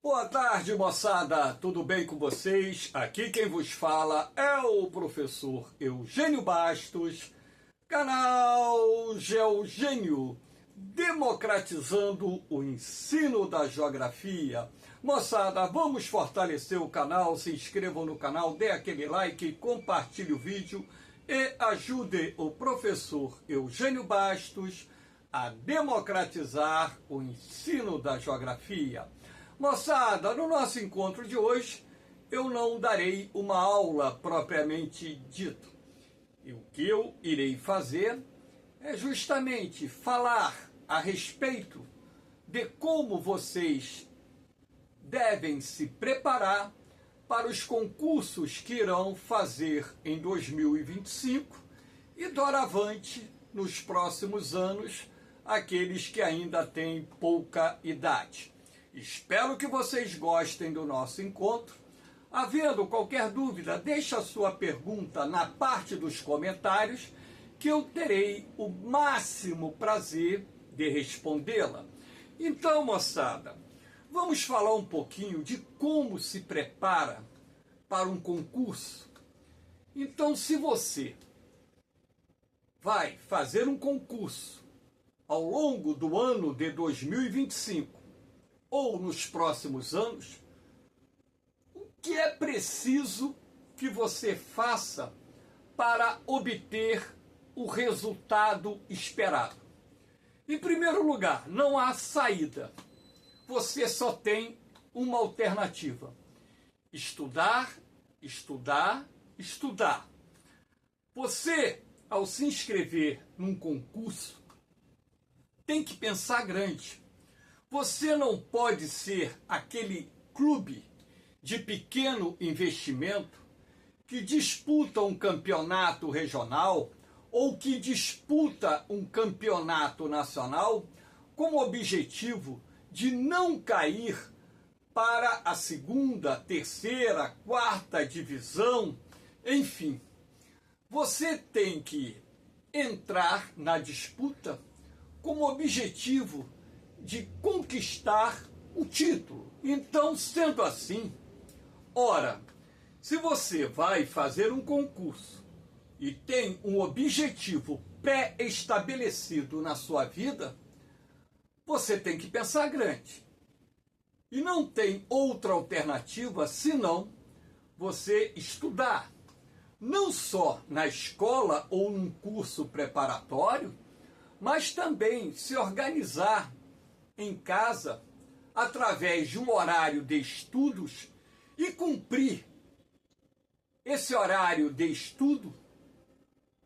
Boa tarde, moçada! Tudo bem com vocês? Aqui quem vos fala é o professor Eugênio Bastos, canal Geogênio, democratizando o ensino da geografia. Moçada, vamos fortalecer o canal, se inscrevam no canal, dê aquele like, compartilhe o vídeo e ajude o professor Eugênio Bastos a democratizar o ensino da geografia. Moçada, no nosso encontro de hoje, eu não darei uma aula propriamente dita. E o que eu irei fazer é justamente falar a respeito de como vocês devem se preparar para os concursos que irão fazer em 2025 e doravante, nos próximos anos, aqueles que ainda têm pouca idade. Espero que vocês gostem do nosso encontro. Havendo qualquer dúvida, deixe a sua pergunta na parte dos comentários, que eu terei o máximo prazer de respondê-la. Então, moçada, vamos falar um pouquinho de como se prepara para um concurso. Então, se você vai fazer um concurso ao longo do ano de 2025, ou nos próximos anos, o que é preciso que você faça para obter o resultado esperado? Em primeiro lugar, não há saída. Você só tem uma alternativa: estudar, estudar, estudar. Você, ao se inscrever num concurso, tem que pensar grande. Você não pode ser aquele clube de pequeno investimento que disputa um campeonato regional ou que disputa um campeonato nacional com o objetivo de não cair para a segunda, terceira, quarta divisão, enfim. Você tem que entrar na disputa com o objetivo de conquistar o título. Então, sendo assim, ora, se você vai fazer um concurso e tem um objetivo pré-estabelecido na sua vida, você tem que pensar grande. E não tem outra alternativa senão você estudar. Não só na escola ou num curso preparatório, mas também se organizar em casa, através de um horário de estudos e cumprir esse horário de estudo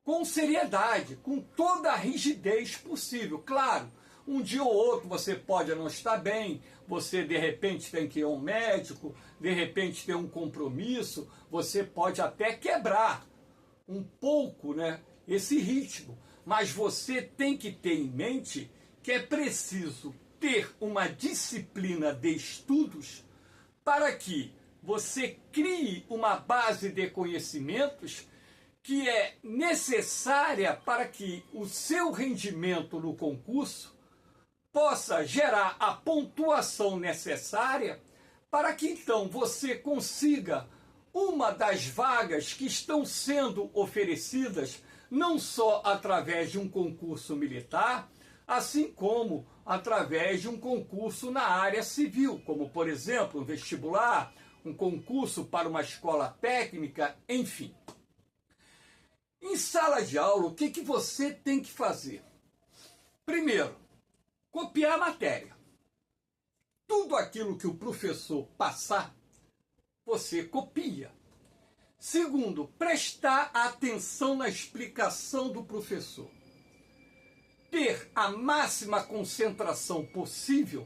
com seriedade, com toda a rigidez possível. Claro, um dia ou outro você pode não estar bem, você de repente tem que ir a um médico, de repente tem um compromisso, você pode até quebrar um pouco, esse ritmo, mas você tem que ter em mente que é preciso ter uma disciplina de estudos para que você crie uma base de conhecimentos que é necessária para que o seu rendimento no concurso possa gerar a pontuação necessária para que então você consiga uma das vagas que estão sendo oferecidas não só através de um concurso militar, assim como através de um concurso na área civil, como, por exemplo, um vestibular, um concurso para uma escola técnica, enfim. Em sala de aula, o que você tem que fazer? Primeiro, copiar a matéria. Tudo aquilo que o professor passar, você copia. Segundo, prestar atenção na explicação do professor. Ter a máxima concentração possível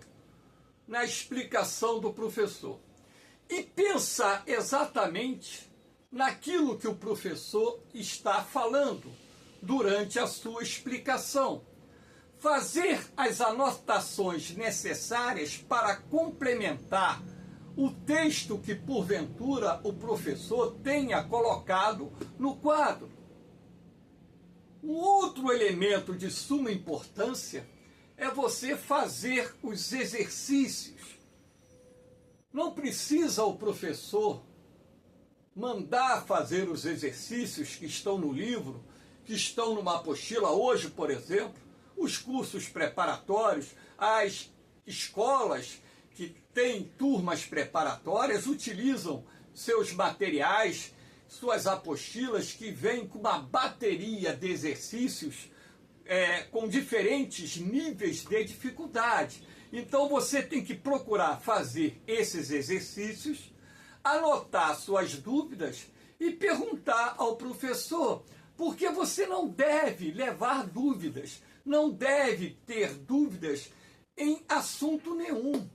na explicação do professor e pensar exatamente naquilo que o professor está falando durante a sua explicação. Fazer as anotações necessárias para complementar o texto que porventura o professor tenha colocado no quadro. Um outro elemento de suma importância é você fazer os exercícios Não precisa o professor mandar fazer os exercícios que estão no livro, que estão numa apostila. Hoje, por exemplo, os cursos preparatórios, as escolas que têm turmas preparatórias utilizam seus materiais, suas apostilas, que vêm com uma bateria de exercícios com diferentes níveis de dificuldade. Então você tem que procurar fazer esses exercícios, anotar suas dúvidas e perguntar ao professor, porque você não deve levar dúvidas, não deve ter dúvidas em assunto nenhum.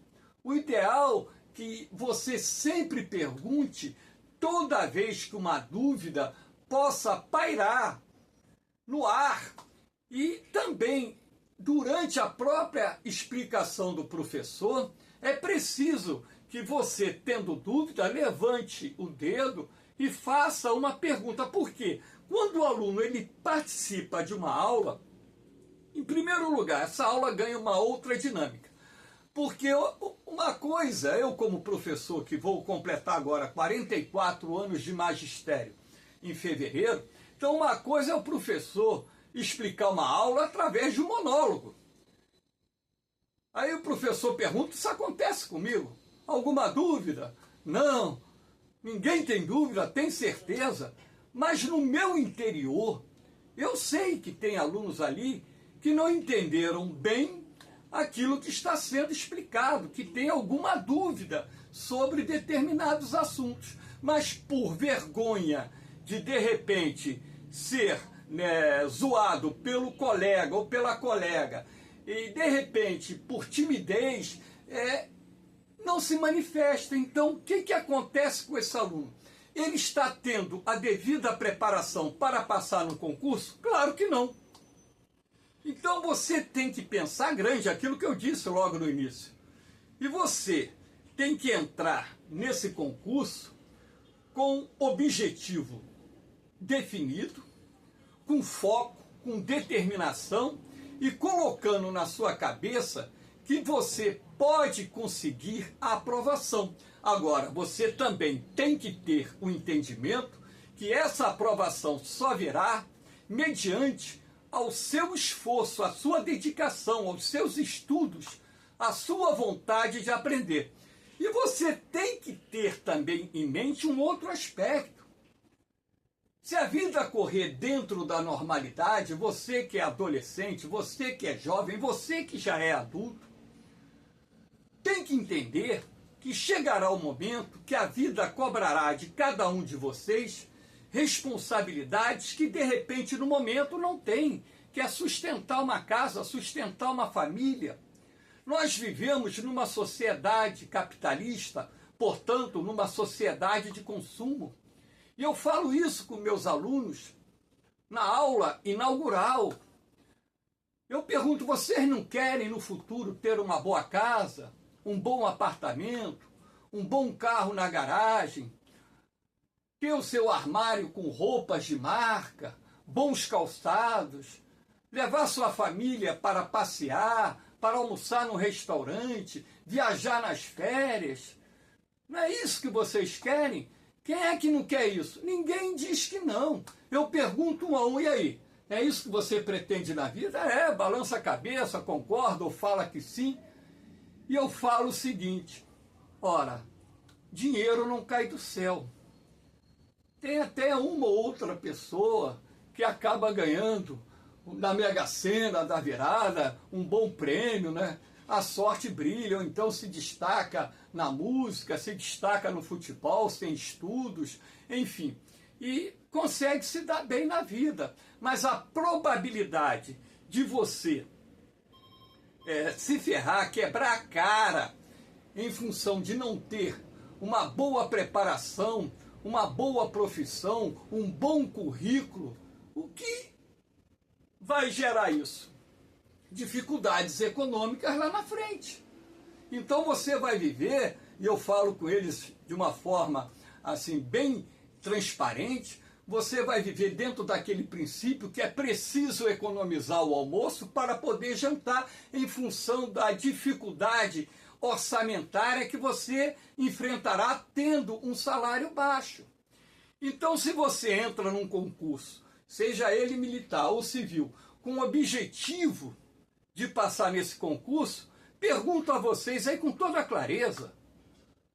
O ideal é que você sempre pergunte toda vez que uma dúvida possa pairar no ar. E também, durante a própria explicação do professor, é preciso que você, tendo dúvida, levante o dedo e faça uma pergunta. Por quê? Quando o aluno ele participa de uma aula, em primeiro lugar, essa aula ganha uma outra dinâmica. Porque uma coisa, eu como professor, que vou completar agora 44 anos de magistério em fevereiro, então uma coisa é o professor explicar uma aula através de um monólogo. Aí o professor pergunta, isso acontece comigo? Alguma dúvida? Não, ninguém tem dúvida, tem certeza. Mas no meu interior, eu sei que tem alunos ali que não entenderam bem aquilo que está sendo explicado, que tem alguma dúvida sobre determinados assuntos. Mas por vergonha de repente, ser zoado pelo colega ou pela colega, e de repente, por timidez, não se manifesta. Então, o que acontece com esse aluno? Ele está tendo a devida preparação para passar no concurso? Claro que não. Então, você tem que pensar grande, aquilo que eu disse logo no início. E você tem que entrar nesse concurso com objetivo definido, com foco, com determinação e colocando na sua cabeça que você pode conseguir a aprovação. Agora, você também tem que ter o entendimento que essa aprovação só virá mediante ao seu esforço, a sua dedicação, aos seus estudos, a sua vontade de aprender. E você tem que ter também em mente um outro aspecto. Se a vida correr dentro da normalidade, você que é adolescente, você que é jovem, você que já é adulto, tem que entender que chegará o momento que a vida cobrará de cada um de vocês responsabilidades que de repente no momento não tem, que é sustentar uma casa, sustentar uma família. Nós vivemos numa sociedade capitalista, portanto, numa sociedade de consumo. E eu falo isso com meus alunos na aula inaugural. Eu pergunto, vocês não querem no futuro ter uma boa casa, um bom apartamento, um bom carro na garagem, ter o seu armário com roupas de marca, bons calçados, levar sua família para passear, para almoçar no restaurante, viajar nas férias? Não é isso que vocês querem? Quem é que não quer isso? Ninguém diz que não. Eu pergunto um a um, e aí? É isso que você pretende na vida? Balança a cabeça, concorda ou fala que sim. E eu falo o seguinte, ora, dinheiro não cai do céu. Tem até uma ou outra pessoa que acaba ganhando na Mega Sena da virada um bom prêmio, né? A sorte brilha, ou então se destaca na música, se destaca no futebol, sem estudos, enfim. E consegue se dar bem na vida. Mas a probabilidade de você se ferrar, quebrar a cara, em função de não ter uma boa preparação, uma boa profissão, um bom currículo, o que vai gerar isso? Dificuldades econômicas lá na frente. Então você vai viver, e eu falo com eles de uma forma assim bem transparente, você vai viver dentro daquele princípio que é preciso economizar o almoço para poder jantar, em função da dificuldade orçamentária que você enfrentará tendo um salário baixo. Então, se você entra num concurso, seja ele militar ou civil, com o objetivo de passar nesse concurso, pergunto a vocês aí com toda clareza,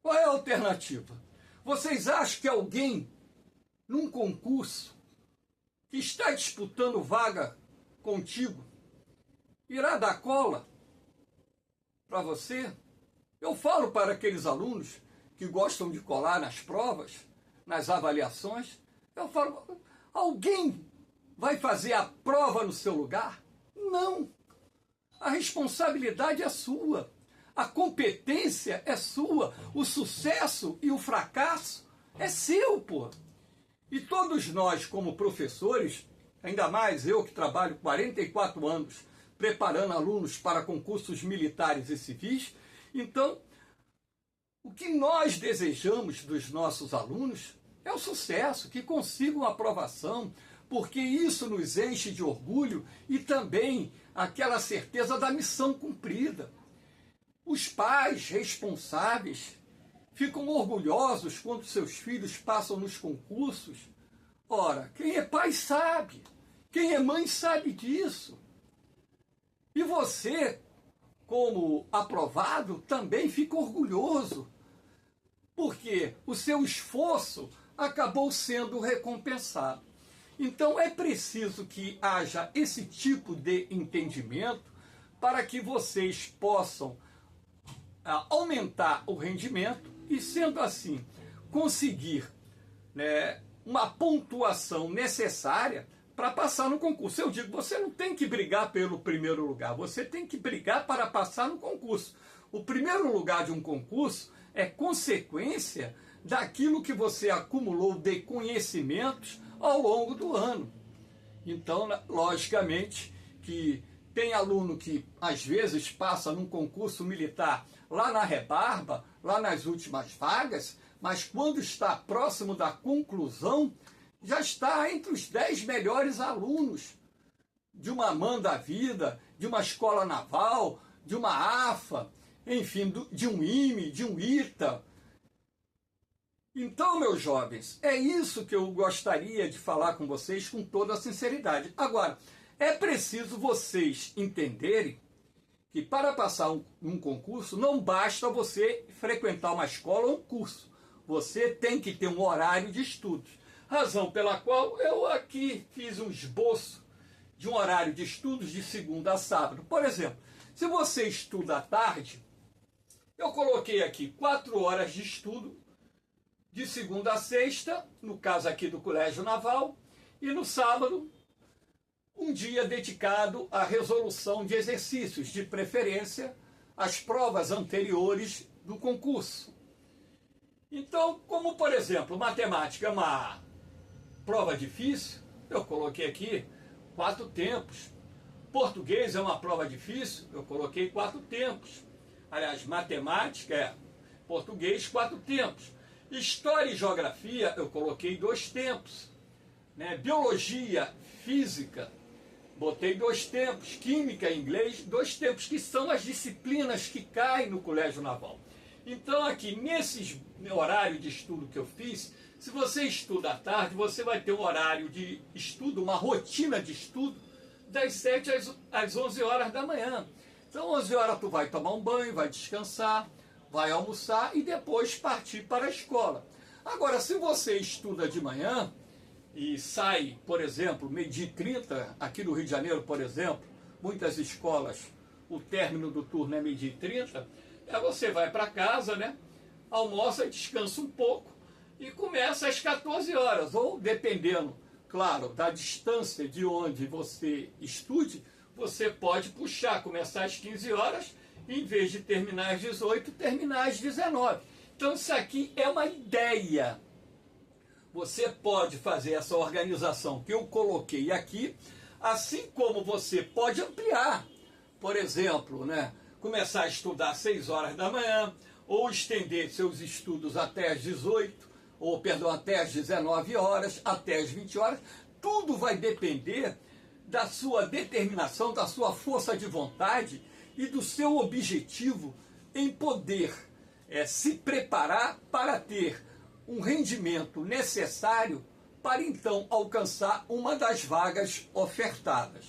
qual é a alternativa? Vocês acham que alguém num concurso que está disputando vaga contigo irá dar cola para você? Eu falo para aqueles alunos que gostam de colar nas provas, nas avaliações, eu falo, alguém vai fazer a prova no seu lugar? Não. A responsabilidade é sua. A competência é sua. O sucesso e o fracasso é seu, pô. E todos nós, como professores, ainda mais eu que trabalho 44 anos preparando alunos para concursos militares e civis, então, o que nós desejamos dos nossos alunos é o sucesso, que consigam aprovação, porque isso nos enche de orgulho e também aquela certeza da missão cumprida. Os pais responsáveis ficam orgulhosos quando seus filhos passam nos concursos. Ora, quem é pai sabe, quem é mãe sabe disso. E você, como aprovado, também fica orgulhoso, porque o seu esforço acabou sendo recompensado. Então é preciso que haja esse tipo de entendimento para que vocês possam aumentar o rendimento e, sendo assim, conseguir, né, uma pontuação necessária para passar no concurso. Eu digo, você não tem que brigar pelo primeiro lugar, você tem que brigar para passar no concurso. O primeiro lugar de um concurso é consequência daquilo que você acumulou de conhecimentos ao longo do ano. Então, logicamente, que tem aluno que às vezes passa num concurso militar lá na rebarba, lá nas últimas vagas, mas quando está próximo da conclusão, já está entre os 10 melhores alunos de uma AMAN da vida, de uma escola naval, de uma AFA, enfim, de um IME, de um ITA. Então, meus jovens, é isso que eu gostaria de falar com vocês com toda a sinceridade. Agora, é preciso vocês entenderem que para passar um concurso, não basta você frequentar uma escola ou um curso. Você tem que ter um horário de estudos. Razão pela qual eu aqui fiz um esboço de um horário de estudos de segunda a sábado. Por exemplo, se você estuda à tarde, eu coloquei aqui 4 horas de estudo de segunda a sexta, no caso aqui do Colégio Naval, e no sábado, um dia dedicado à resolução de exercícios, de preferência às provas anteriores do concurso. Então, como por exemplo, matemática é uma prova difícil, eu coloquei aqui 4 tempos. Português é uma prova difícil, eu coloquei 4 tempos. Aliás, matemática português, 4 tempos. História e geografia, eu coloquei 2 tempos. Né? Biologia, física, botei 2 tempos. Química e inglês, 2 tempos, que são as disciplinas que caem no Colégio Naval. Então, aqui, nesse horário de estudo que eu fiz, se você estuda à tarde, você vai ter um horário de estudo, uma rotina de estudo, das 7 às 11 horas da manhã. Então, 11 horas tu vai tomar um banho, vai descansar, vai almoçar e depois partir para a escola. Agora, se você estuda de manhã e sai, por exemplo, 12h30, aqui no Rio de Janeiro, por exemplo, muitas escolas, o término do turno é 12h30, você vai para casa, né? Almoça, descansa um pouco e começa às 14 horas, ou dependendo, claro, da distância de onde você estude, você pode puxar, começar às 15 horas, em vez de terminar às 18, terminar às 19. Então isso aqui é uma ideia. Você pode fazer essa organização que eu coloquei aqui, assim como você pode ampliar. Por exemplo, né, começar a estudar às 6 horas da manhã, ou estender seus estudos até às 18, ou perdão, até às 19 horas, até às 20 horas. Tudo vai depender da sua determinação, da sua força de vontade e do seu objetivo em poder se preparar para ter um rendimento necessário para então alcançar uma das vagas ofertadas.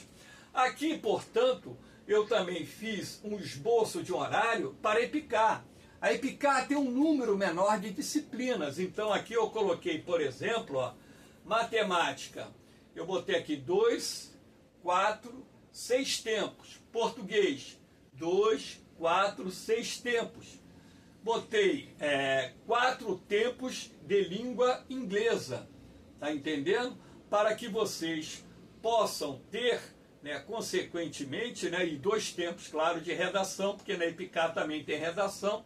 Aqui, portanto, eu também fiz um esboço de horário para a EPICAR. A EPICAR tem um número menor de disciplinas, então aqui eu coloquei, por exemplo, ó, matemática, eu botei aqui 2, 4, 6 tempos. Português, 2, 4, 6 tempos. Botei 4 tempos de língua inglesa, tá entendendo? Para que vocês possam ter, né, consequentemente, né, e 2 tempos, claro, de redação, porque na EPICAR também tem redação.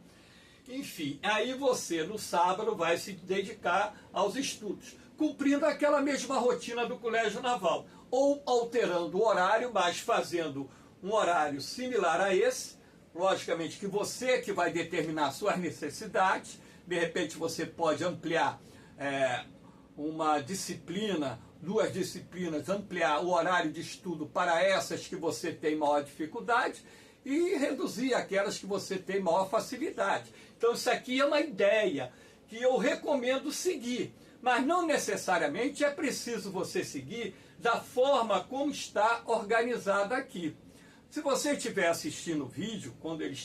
Enfim, aí você no sábado vai se dedicar aos estudos, cumprindo aquela mesma rotina do Colégio Naval, ou alterando o horário, mas fazendo um horário similar a esse. Logicamente que você que vai determinar suas necessidades, de repente você pode ampliar uma disciplina, 2 disciplinas, ampliar o horário de estudo para essas que você tem maior dificuldade e reduzir aquelas que você tem maior facilidade. Então isso aqui é uma ideia que eu recomendo seguir, mas não necessariamente é preciso você seguir da forma como está organizada aqui. Se você estiver assistindo o vídeo, quando ele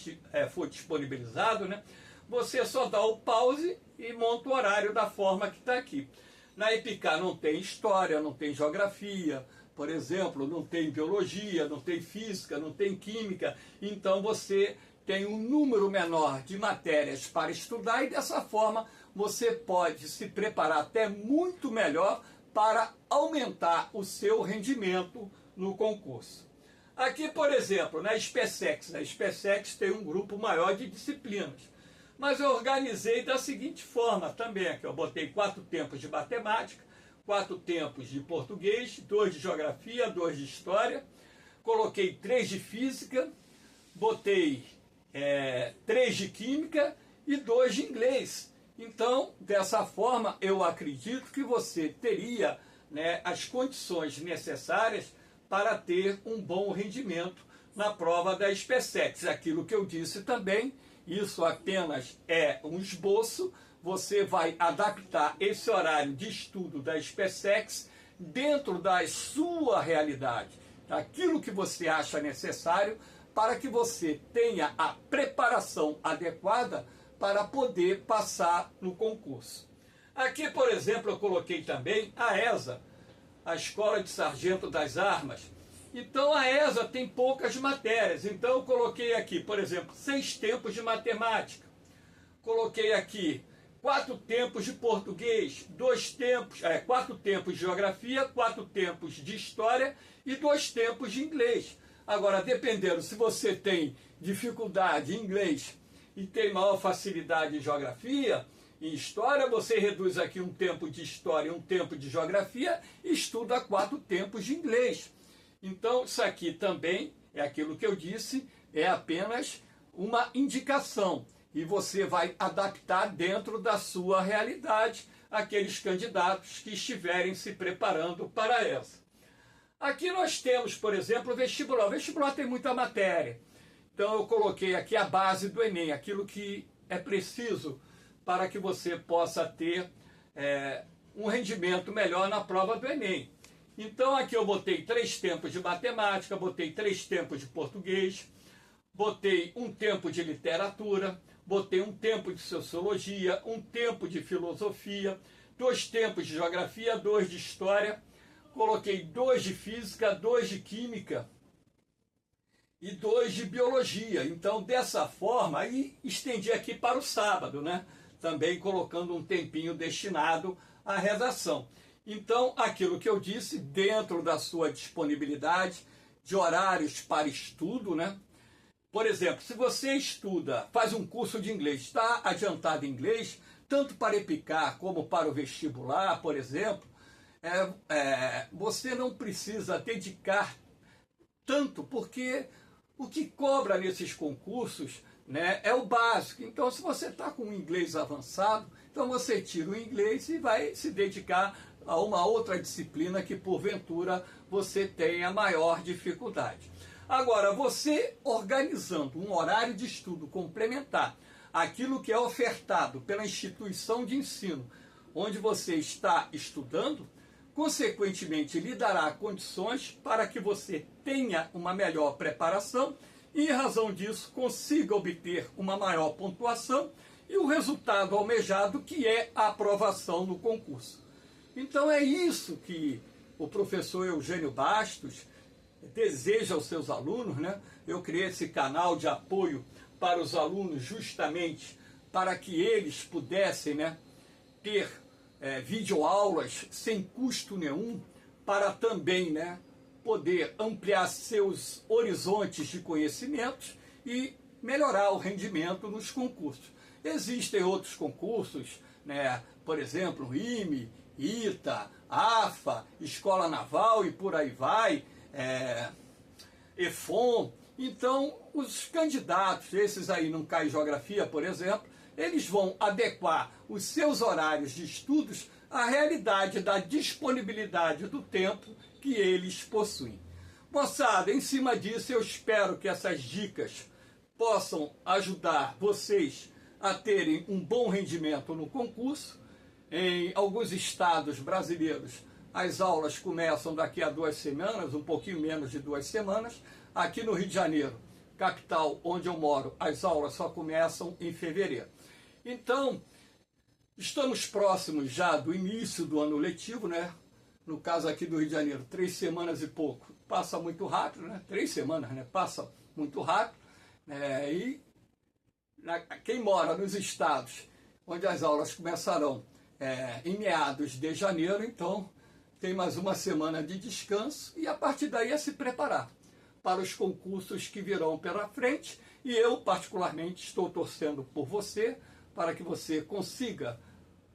for disponibilizado, né, você só dá o pause e monta o horário da forma que está aqui. Na EPICAR não tem história, não tem geografia, por exemplo, não tem biologia, não tem física, não tem química, então você tem um número menor de matérias para estudar e dessa forma você pode se preparar até muito melhor para aumentar o seu rendimento no concurso. Aqui, por exemplo, na SPSEX, a SPSEX tem um grupo maior de disciplinas, mas eu organizei da seguinte forma também, aqui eu botei 4 tempos de matemática, 4 tempos de português, 2 de geografia, 2 de história, coloquei 3 de física, botei 3 de química e 2 de inglês. Então, dessa forma, eu acredito que você teria, né, as condições necessárias para ter um bom rendimento na prova da SPSEX. Aquilo que eu disse também, isso apenas é um esboço, você vai adaptar esse horário de estudo da SPSEX dentro da sua realidade, daquilo que você acha necessário para que você tenha a preparação adequada para poder passar no concurso. Aqui, por exemplo, eu coloquei também a ESA, a Escola de Sargento das Armas. Então a ESA tem poucas matérias, então eu coloquei aqui, por exemplo, 6 tempos de matemática, coloquei aqui 4 tempos de português, 4 tempos de geografia, 4 tempos de história e 2 tempos de inglês. Agora, dependendo, se você tem dificuldade em inglês e tem maior facilidade em geografia, em história, você reduz aqui um tempo de história e um tempo de geografia e estuda 4 tempos de inglês. Então, isso aqui também é aquilo que eu disse, é apenas uma indicação. E você vai adaptar dentro da sua realidade aqueles candidatos que estiverem se preparando para essa. Aqui nós temos, por exemplo, o vestibular. O vestibular tem muita matéria. Então eu coloquei aqui a base do Enem, aquilo que é preciso para que você possa ter um rendimento melhor na prova do Enem. Então aqui eu botei 3 tempos de matemática, botei 3 tempos de português, botei um tempo de literatura, botei um tempo de sociologia, um tempo de filosofia, 2 tempos de geografia, 2 de história, coloquei 2 de física, 2 de química e 2 de biologia. Então, dessa forma, aí estendi aqui para o sábado, né? Também colocando um tempinho destinado à redação. Então, aquilo que eu disse, dentro da sua disponibilidade de horários para estudo, né? Por exemplo, se você estuda, faz um curso de inglês, está adiantado em inglês, tanto para EPICAR como para o vestibular, por exemplo, você não precisa dedicar tanto, porque o que cobra nesses concursos, né, é o básico. Então, se você está com o inglês avançado, então você tira o inglês e vai se dedicar a uma outra disciplina que, porventura, você tenha maior dificuldade. Agora, você organizando um horário de estudo complementar, aquilo que é ofertado pela instituição de ensino onde você está estudando, consequentemente lhe dará condições para que você tenha uma melhor preparação e, em razão disso, consiga obter uma maior pontuação e o resultado almejado, que é a aprovação no concurso. Então é isso que o professor Eugênio Bastos deseja aos seus alunos, né? Eu criei esse canal de apoio para os alunos justamente para que eles pudessem, né, ter videoaulas sem custo nenhum, para também, né, poder ampliar seus horizontes de conhecimentos e melhorar o rendimento nos concursos. Existem outros concursos, né, por exemplo, IME, ITA, AFA, Escola Naval e por aí vai, EFON. Então, os candidatos, esses aí não caem em geografia, por exemplo, eles vão adequar os seus horários de estudos à realidade da disponibilidade do tempo que eles possuem. Moçada, em cima disso, eu espero que essas dicas possam ajudar vocês a terem um bom rendimento no concurso. Em alguns estados brasileiros, as aulas começam daqui a 2 semanas, um pouquinho menos de 2 semanas. Aqui no Rio de Janeiro, capital onde eu moro, as aulas só começam em fevereiro. Então, estamos próximos já do início do ano letivo, né? No caso aqui do Rio de Janeiro, 3 semanas e pouco. Passa muito rápido, né? 3 semanas, né? Passa muito rápido. Quem mora nos estados onde as aulas começarão em meados de janeiro, então tem mais uma semana de descanso e a partir daí é se preparar para os concursos que virão pela frente. E eu, particularmente, estou torcendo por você para que você consiga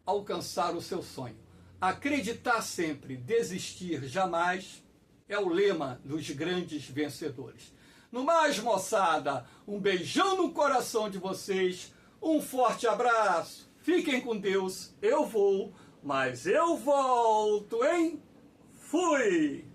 alcançar o seu sonho. Acreditar sempre, desistir jamais, é o lema dos grandes vencedores. No mais, moçada, um beijão no coração de vocês, um forte abraço, fiquem com Deus, eu vou, mas eu volto, hein? Fui!